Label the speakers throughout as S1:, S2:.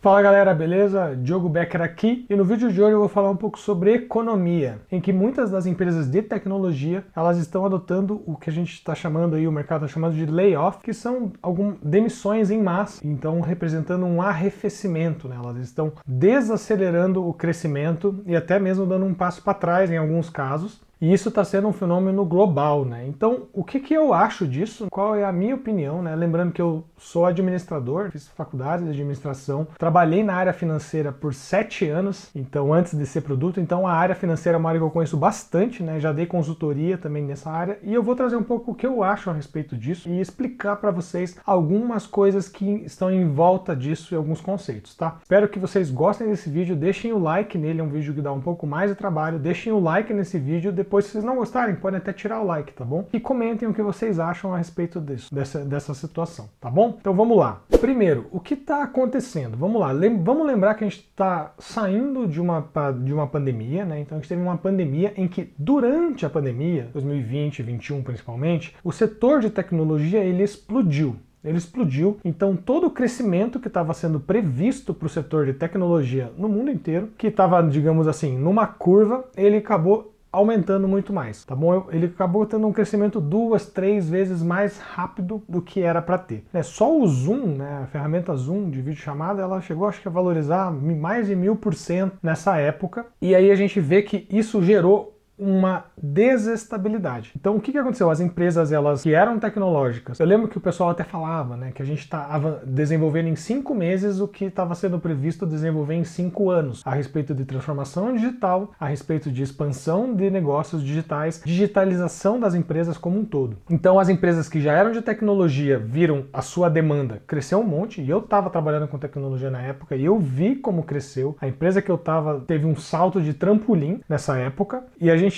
S1: Fala galera, beleza? Diogo Becker aqui e no vídeo de hoje eu vou falar um pouco sobre economia, em que muitas das empresas de tecnologia elas estão adotando o que a gente está chamando aí, o mercado está chamando de layoff, que são algumas demissões em massa, então representando um arrefecimento, né? Elas estão desacelerando o crescimento e até mesmo dando um passo para trás em alguns casos. E isso está sendo um fenômeno global, né? Então, o que eu acho disso? Qual é a minha opinião, né? Lembrando que eu sou administrador, fiz faculdade de administração, trabalhei na área financeira por 7 anos, então antes de ser produto, então a área financeira é uma área que eu conheço bastante, né? Já dei consultoria também nessa área e eu vou trazer um pouco o que eu acho a respeito disso e explicar para vocês algumas coisas que estão em volta disso e alguns conceitos, tá? Espero que vocês gostem desse vídeo, deixem o like nele, é um vídeo que dá um pouco mais de trabalho, deixem o like nesse vídeo. Depois, se vocês não gostarem, podem até tirar o like, tá bom? E comentem o que vocês acham a respeito disso, dessa situação, tá bom? Então vamos lá. Primeiro, o que está acontecendo? Vamos lá, vamos lembrar que a gente está saindo de uma pandemia, né? Então a gente teve uma pandemia em que, durante a pandemia, 2020, 2021 principalmente, o setor de tecnologia ele explodiu. Ele explodiu, então todo o crescimento que estava sendo previsto para o setor de tecnologia no mundo inteiro, que estava, digamos assim, numa curva, ele acabou aumentando muito mais, tá bom? Ele acabou tendo um crescimento 2, 3 vezes mais rápido do que era para ter. Só o Zoom, né, a ferramenta Zoom de videochamada, ela chegou acho que a valorizar mais de 1000% nessa época, e aí a gente vê que isso gerou uma desestabilidade. Então o que aconteceu? As empresas elas que eram tecnológicas, eu lembro que o pessoal até falava, né, que a gente estava desenvolvendo em 5 meses o que estava sendo previsto desenvolver em 5 anos, a respeito de transformação digital, a respeito de expansão de negócios digitais, digitalização das empresas como um todo. Então as empresas que já eram de tecnologia viram a sua demanda crescer um monte, e eu estava trabalhando com tecnologia na época e eu vi como cresceu. A empresa que eu estava teve um salto de trampolim nessa época, e a gente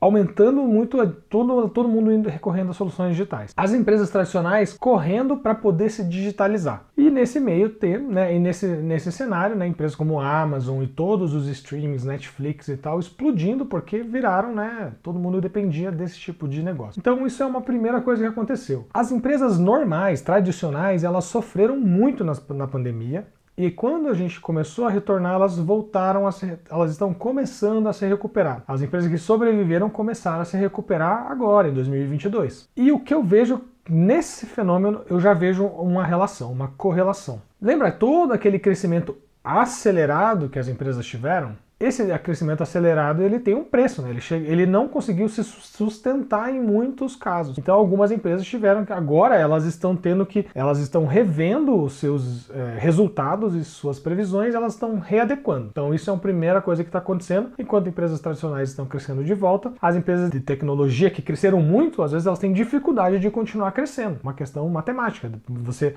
S1: aumentando muito, todo mundo indo recorrendo a soluções digitais. As empresas tradicionais correndo para poder se digitalizar. E nesse meio termo, né, e nesse cenário, né, empresas como a Amazon e todos os streamings, Netflix e tal, explodindo porque viraram, né, todo mundo dependia desse tipo de negócio. Então isso é uma primeira coisa que aconteceu. As empresas normais, tradicionais, elas sofreram muito na pandemia. E quando a gente começou a retornar, elas voltaram elas estão começando a se recuperar. As empresas que sobreviveram começaram a se recuperar agora, em 2022. E o que eu vejo nesse fenômeno, eu já vejo uma relação, uma correlação. Lembra todo aquele crescimento acelerado que as empresas tiveram? Esse crescimento acelerado ele tem um preço, né? Ele não conseguiu se sustentar em muitos casos. Então algumas empresas tiveram que agora elas estão revendo os seus resultados e suas previsões, elas estão readequando. Então isso é uma primeira coisa que está acontecendo. Enquanto empresas tradicionais estão crescendo de volta, as empresas de tecnologia que cresceram muito, às vezes elas têm dificuldade de continuar crescendo. Uma questão matemática.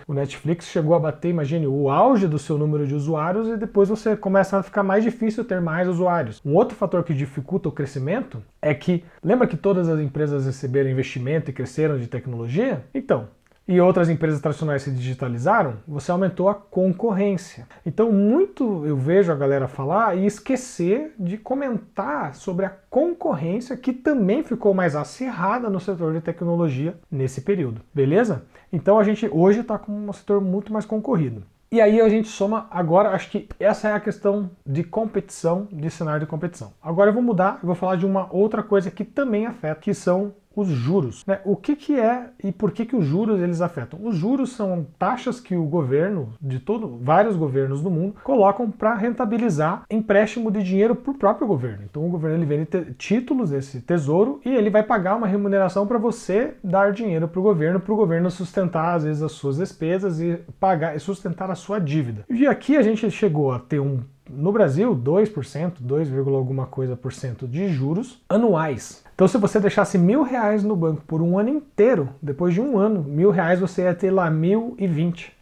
S1: O Netflix chegou a bater, imagine, o auge do seu número de usuários e depois você começa a ficar mais difícil ter mais usuários. Um outro fator que dificulta o crescimento é que, lembra que todas as empresas receberam investimento e cresceram de tecnologia? Então, e outras empresas tradicionais se digitalizaram, você aumentou a concorrência. Então, muito eu vejo a galera falar e esquecer de comentar sobre a concorrência que também ficou mais acirrada no setor de tecnologia nesse período, beleza? Então a gente hoje está com um setor muito mais concorrido. E aí a gente soma agora, acho que essa é a questão de competição, de cenário de competição. Agora eu vou mudar, eu vou falar de uma outra coisa que também afeta, que são os juros. Né? O que é e por que os juros eles afetam? Os juros são taxas que o governo, vários governos do mundo, colocam para rentabilizar empréstimo de dinheiro para o próprio governo. Então o governo ele vende títulos desse tesouro e ele vai pagar uma remuneração para você dar dinheiro para o governo sustentar às vezes as suas despesas e pagar e sustentar a sua dívida. E aqui a gente chegou a ter no Brasil, 2%, 2, alguma coisa por cento de juros anuais. Então se você deixasse R$1.000 no banco por um ano inteiro, depois de um ano, R$1.000 você ia ter lá R$1.020.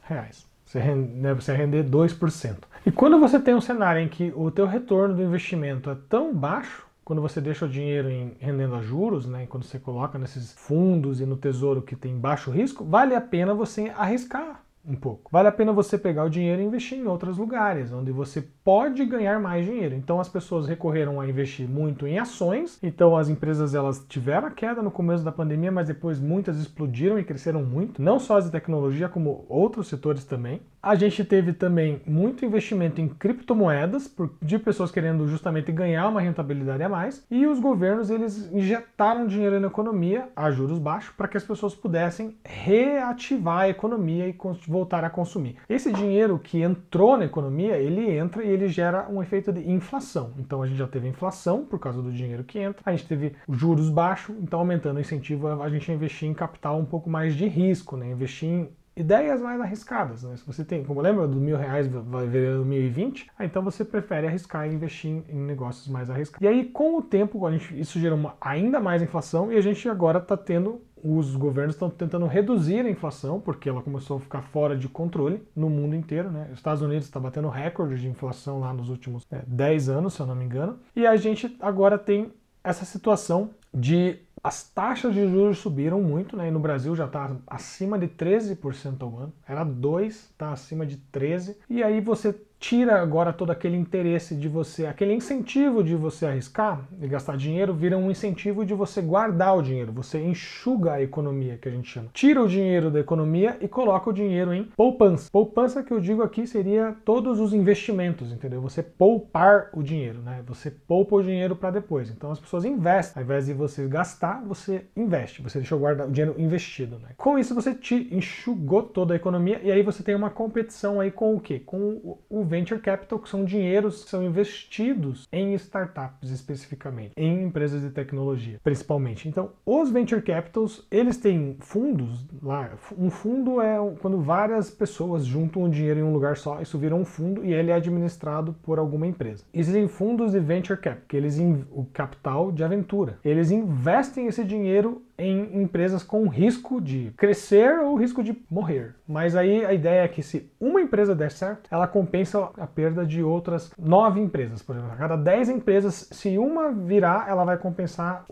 S1: Você ia render 2%. E quando você tem um cenário em que o teu retorno do investimento é tão baixo, quando você deixa o dinheiro rendendo a juros, né, quando você coloca nesses fundos e no tesouro que tem baixo risco, vale a pena você arriscar. um pouco. Vale a pena você pegar o dinheiro e investir em outros lugares, onde você pode ganhar mais dinheiro. Então as pessoas recorreram a investir muito em ações, então as empresas elas tiveram a queda no começo da pandemia, mas depois muitas explodiram e cresceram muito, não só as de tecnologia, como outros setores também. A gente teve também muito investimento em criptomoedas, de pessoas querendo justamente ganhar uma rentabilidade a mais, e os governos eles injetaram dinheiro na economia a juros baixos para que as pessoas pudessem reativar a economia e voltar a consumir. Esse dinheiro que entrou na economia, ele entra e ele gera um efeito de inflação. Então a gente já teve inflação por causa do dinheiro que entra, a gente teve juros baixos, então aumentando o incentivo a gente a investir em capital um pouco mais de risco, né? Investir em ideias mais arriscadas, né? Se você tem, como lembra do R$ 1.000 vai ver 2020, então você prefere arriscar e investir em negócios mais arriscados. E aí, com o tempo, isso gerou ainda mais inflação e a gente agora está tendo, os governos estão tentando reduzir a inflação, porque ela começou a ficar fora de controle no mundo inteiro, né? Os Estados Unidos está batendo recorde de inflação lá nos últimos 10 anos, se eu não me engano, e a gente agora tem essa situação de as taxas de juros subiram muito, né? E no Brasil já está acima de 13% ao ano. Era 2%, está acima de 13%. E aí você tira agora todo aquele interesse de você, aquele incentivo de você arriscar e gastar dinheiro, vira um incentivo de você guardar o dinheiro. Você enxuga a economia, que a gente chama. Tira o dinheiro da economia e coloca o dinheiro em poupança. Poupança que eu digo aqui seria todos os investimentos, entendeu? Você poupar o dinheiro, né? Você poupa o dinheiro para depois. Então as pessoas investem. Ao invés de você gastar, você investe. Você deixou o dinheiro investido, né? Com isso você enxugou toda a economia e aí você tem uma competição aí com o quê? Com o venture capital, que são dinheiros que são investidos em startups especificamente, em empresas de tecnologia, principalmente. Então, os venture capitals, eles têm fundos lá. Um fundo é quando várias pessoas juntam o dinheiro em um lugar só, isso vira um fundo e ele é administrado por alguma empresa. Existem fundos de venture capital, que o capital de aventura. Eles investem esse dinheiro em empresas com risco de crescer ou risco de morrer. Mas aí a ideia é que se uma empresa der certo, ela compensa a perda de outras 9 empresas. Por exemplo, a cada 10 empresas, se uma virar, ela vai compensar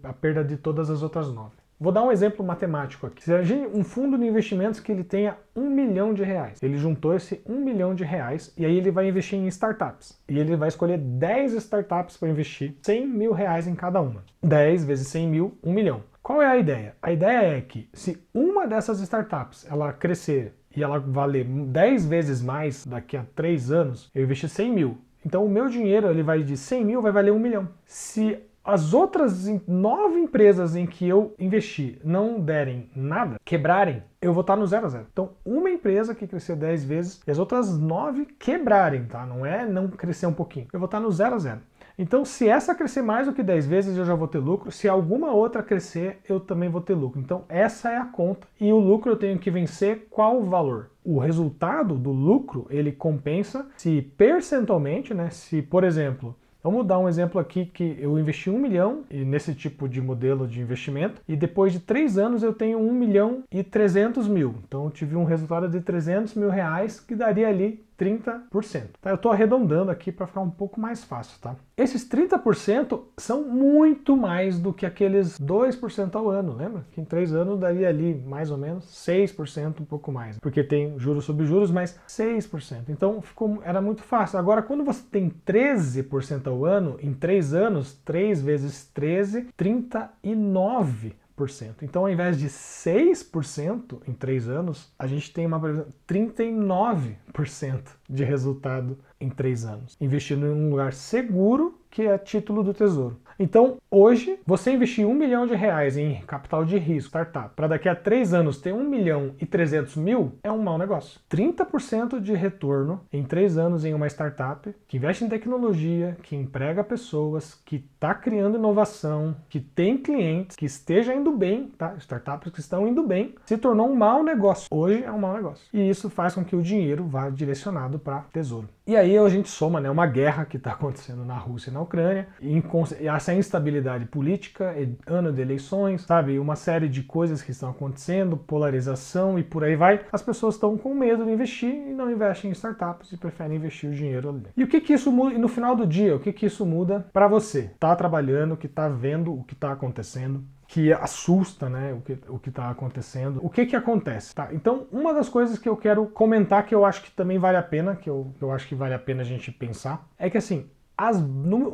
S1: a perda de todas as outras 9. Vou dar um exemplo matemático aqui. Se um fundo de investimentos que ele tenha R$ 1 milhão, ele juntou esse R$ 1 milhão e aí ele vai investir em startups. E ele vai escolher 10 startups para investir R$ 100 mil em cada uma. 10 vezes 100 mil, 1 milhão. Qual é a ideia? A ideia é que se uma dessas startups ela crescer e ela valer 10 vezes mais daqui a 3 anos, eu investi 100 mil. Então o meu dinheiro ele vai de 100 mil vai valer 1 milhão. Se as outras 9 empresas em que eu investi não derem nada, quebrarem, eu vou estar no 0 a 0. Então, uma empresa que cresceu 10 vezes e as outras 9 quebrarem, tá? Não é não crescer um pouquinho. Eu vou estar no 0 a 0. Então, se essa crescer mais do que 10 vezes, eu já vou ter lucro. Se alguma outra crescer, eu também vou ter lucro. Então, essa é a conta. E o lucro eu tenho que vencer qual valor? O resultado do lucro, ele compensa se percentualmente, né? Se, por exemplo, vamos dar um exemplo aqui que eu investi 1 milhão nesse tipo de modelo de investimento e depois de 3 anos eu tenho 1 milhão e 300 mil. Então eu tive um resultado de 300 mil reais que daria ali 30%. Tá? Eu estou arredondando aqui para ficar um pouco mais fácil, tá? Esses 30% são muito mais do que aqueles 2% ao ano, lembra? Que em 3 anos daria ali mais ou menos 6%, um pouco mais. Porque tem juros sobre juros, mas 6%. Então era muito fácil. Agora, quando você tem 13% ao ano, em 3 anos, 3 vezes 13, 39%. Então, ao invés de 6% em 3 anos, a gente tem uma 39% de resultado em 3 anos, investindo em um lugar seguro que é título do Tesouro. Então, hoje, você investir 1 milhão de reais em capital de risco, startup, para daqui a 3 anos ter 1 milhão e 300 mil, é um mau negócio. 30% de retorno em 3 anos em uma startup que investe em tecnologia, que emprega pessoas, que está criando inovação, que tem clientes, que esteja indo bem, tá? Startups que estão indo bem, se tornou um mau negócio. Hoje é um mau negócio. E isso faz com que o dinheiro vá direcionado para tesouro. E aí a gente soma, né, uma guerra que está acontecendo na Rússia e na na Ucrânia, e essa instabilidade política, ano de eleições, sabe, uma série de coisas que estão acontecendo, polarização e por aí vai, as pessoas estão com medo de investir e não investem em startups e preferem investir o dinheiro ali. E o que isso muda, e no final do dia, o que isso muda para você? Tá trabalhando, que tá vendo o que tá acontecendo, que assusta, né, o que está acontecendo. O que acontece? Tá? Então, uma das coisas que eu quero comentar, que eu acho que também vale a pena, que eu acho que vale a pena a gente pensar, é que assim,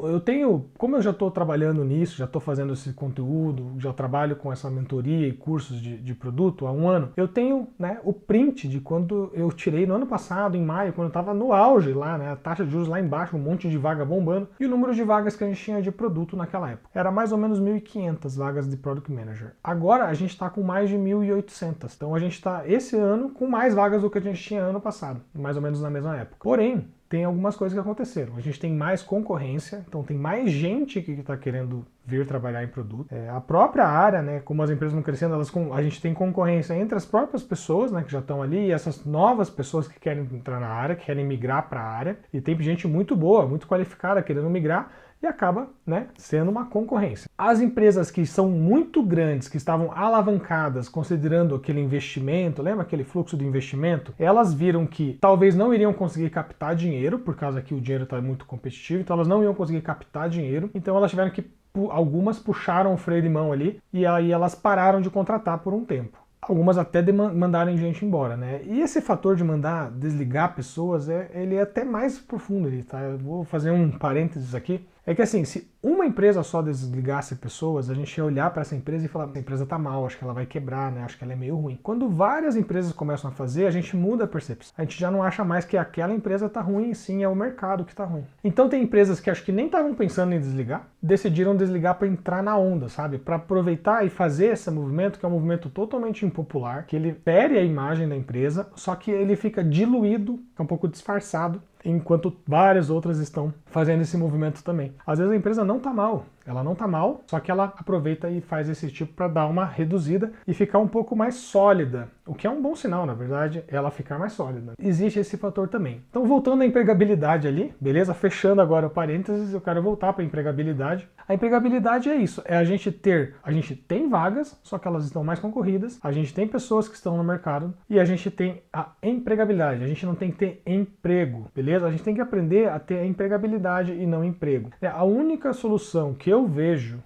S1: eu tenho, como eu já estou trabalhando nisso, já estou fazendo esse conteúdo, já trabalho com essa mentoria e cursos de produto há um ano, eu tenho, né, o print de quando eu tirei no ano passado, em maio, quando eu estava no auge lá, né, a taxa de juros lá embaixo, um monte de vaga bombando, e o número de vagas que a gente tinha de produto naquela época. Era mais ou menos 1.500 vagas de Product Manager. Agora a gente está com mais de 1.800. Então a gente está, esse ano, com mais vagas do que a gente tinha ano passado, mais ou menos na mesma época. Porém, tem algumas coisas que aconteceram. A gente tem mais concorrência, então tem mais gente que está querendo vir trabalhar em produto. A própria área, né, como as empresas vão crescendo, a gente tem concorrência entre as próprias pessoas, né, que já estão ali, e essas novas pessoas que querem entrar na área, que querem migrar para a área. E tem gente muito boa, muito qualificada querendo migrar, e acaba, né, sendo uma concorrência. As empresas que são muito grandes, que estavam alavancadas, considerando aquele investimento, lembra aquele fluxo de investimento? Elas viram que talvez não iriam conseguir captar dinheiro, por causa que o dinheiro está muito competitivo, então elas não iam conseguir captar dinheiro, então elas tiveram que, algumas puxaram o freio de mão ali, e aí elas pararam de contratar por um tempo. Algumas até mandarem gente embora, né? E esse fator de mandar desligar pessoas, ele é até mais profundo, tá? Eu vou fazer um parênteses aqui. É que assim, se uma empresa só desligasse pessoas, a gente ia olhar para essa empresa e falar, essa empresa tá mal, acho que ela vai quebrar, né? Acho que ela é meio ruim. Quando várias empresas começam a fazer, a gente muda a percepção. A gente já não acha mais que aquela empresa tá ruim, sim, é o mercado que tá ruim. Então tem empresas que acho que nem estavam pensando em desligar, decidiram desligar para entrar na onda, sabe? Para aproveitar e fazer esse movimento, que é um movimento totalmente impopular, que ele fere a imagem da empresa, só que ele fica diluído, é um pouco disfarçado, enquanto várias outras estão fazendo esse movimento também. Às vezes a empresa não está mal, ela não está mal, só que ela aproveita e faz esse tipo para dar uma reduzida e ficar um pouco mais sólida, o que é um bom sinal, na verdade, ela ficar mais sólida. Existe esse fator também. Então, voltando à empregabilidade ali, beleza? Fechando agora o parênteses, eu quero voltar para a empregabilidade. A empregabilidade é isso, a gente tem vagas, só que elas estão mais concorridas, a gente tem pessoas que estão no mercado e a gente tem a empregabilidade, a gente não tem que ter emprego, beleza? A gente tem que aprender a ter a empregabilidade e não emprego. A única solução que eu vejo,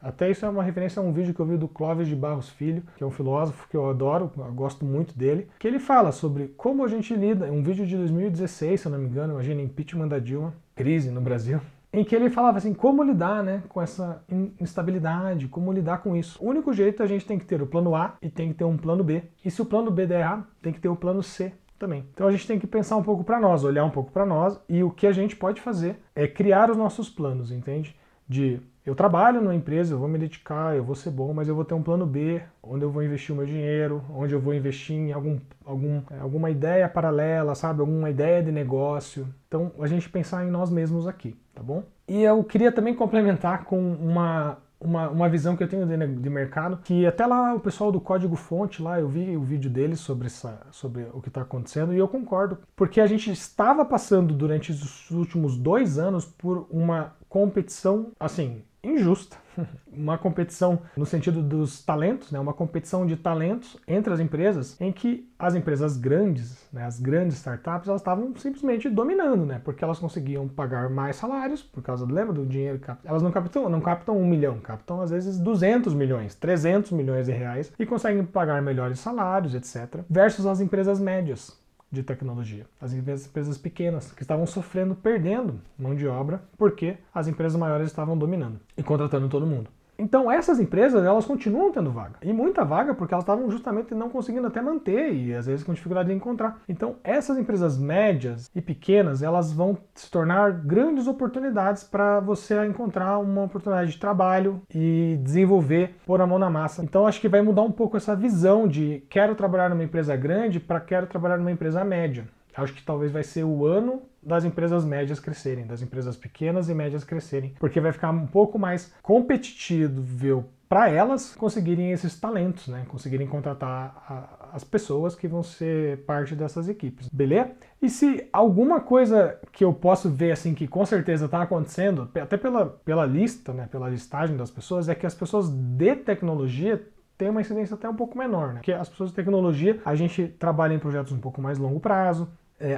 S1: até isso é uma referência a um vídeo que eu vi do Clóvis de Barros Filho, que é um filósofo que eu adoro, eu gosto muito dele, que ele fala sobre como a gente lida, um vídeo de 2016, se eu não me engano, imagina, impeachment da Dilma, crise no Brasil, em que ele falava assim, como lidar, né, com essa instabilidade, como lidar com isso. O único jeito a gente tem que ter o plano A e tem que ter um plano B, e se o plano B der errado, tem que ter o plano C também. Então a gente tem que pensar um pouco para nós, olhar um pouco para nós, e o que a gente pode fazer é criar os nossos planos, entende? Eu trabalho numa empresa, eu vou me dedicar, eu vou ser bom, mas eu vou ter um plano B, onde eu vou investir o meu dinheiro, onde eu vou investir em alguma ideia paralela, sabe? Alguma ideia de negócio. Então, a gente pensar em nós mesmos aqui, tá bom? E eu queria também complementar com uma visão que eu tenho de mercado, que até lá o pessoal do Código Fonte, lá eu vi o vídeo deles sobre o que está acontecendo, e eu concordo, porque a gente estava passando durante os últimos 2 anos por uma competição, assim, injusta. Uma competição no sentido dos talentos, né? Uma competição de talentos entre as empresas, em que as empresas grandes, né, as grandes startups, elas estavam simplesmente dominando, né? Porque elas conseguiam pagar mais salários, por causa, lembra do dinheiro? Elas não captam 1 milhão, captam às vezes 200 milhões, 300 milhões de reais, e conseguem pagar melhores salários, etc. Versus as empresas médias de tecnologia. As empresas pequenas, que estavam sofrendo, perdendo mão de obra, porque as empresas maiores estavam dominando e contratando todo mundo. Então essas empresas, elas continuam tendo vaga. E muita vaga porque elas estavam justamente não conseguindo até manter e às vezes com dificuldade de encontrar. Então essas empresas médias e pequenas, elas vão se tornar grandes oportunidades para você encontrar uma oportunidade de trabalho e desenvolver, pôr a mão na massa. Então acho que vai mudar um pouco essa visão de quero trabalhar numa empresa grande para quero trabalhar numa empresa média. Acho que talvez vai ser o ano das empresas médias crescerem, das empresas pequenas e médias crescerem, porque vai ficar um pouco mais competitivo para elas conseguirem esses talentos, né? Conseguirem contratar as pessoas que vão ser parte dessas equipes, beleza? E se alguma coisa que eu posso ver assim que com certeza está acontecendo, até pela lista, né, pela listagem das pessoas, é que as pessoas de tecnologia têm uma incidência até um pouco menor, né? Porque as pessoas de tecnologia, a gente trabalha em projetos um pouco mais longo prazo,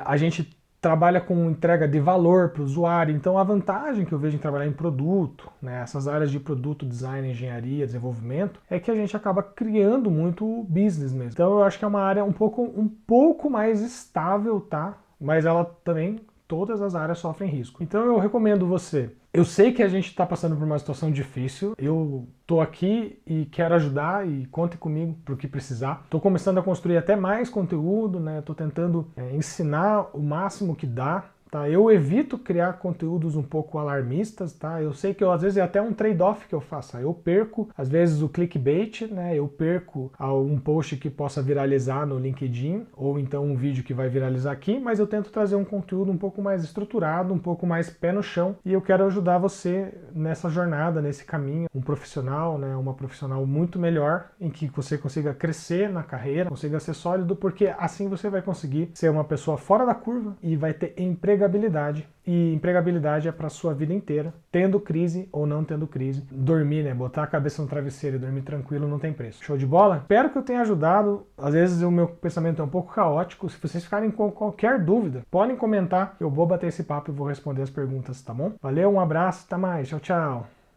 S1: a gente trabalha com entrega de valor para o usuário, então a vantagem que eu vejo em trabalhar em produto, né, essas áreas de produto, design, engenharia, desenvolvimento, é que a gente acaba criando muito business mesmo. Então eu acho que é uma área um pouco mais estável, tá? Mas ela também, todas as áreas sofrem risco. Então eu recomendo você. Eu sei que a gente está passando por uma situação difícil, eu estou aqui e quero ajudar e conte comigo para o que precisar. Estou começando a construir até mais conteúdo, né? Estou tentando ensinar o máximo que dá. Tá? Eu evito criar conteúdos um pouco alarmistas, tá? Eu sei que às vezes é até um trade-off que eu faço. Eu perco, às vezes, o clickbait, né? Eu perco um post que possa viralizar no LinkedIn, ou então um vídeo que vai viralizar aqui, mas eu tento trazer um conteúdo um pouco mais estruturado, um pouco mais pé no chão, e eu quero ajudar você nessa jornada, nesse caminho, um profissional, né? Uma profissional muito melhor, em que você consiga crescer na carreira, consiga ser sólido, porque assim você vai conseguir ser uma pessoa fora da curva e vai ter empregabilidade. E empregabilidade é para sua vida inteira, tendo crise ou não tendo crise. Dormir, né? Botar a cabeça no travesseiro e dormir tranquilo não tem preço. Show de bola? Espero que eu tenha ajudado. Às vezes o meu pensamento é um pouco caótico. Se vocês ficarem com qualquer dúvida, podem comentar. Eu vou bater esse papo e vou responder as perguntas, tá bom? Valeu, um abraço, até mais. Tchau, tchau.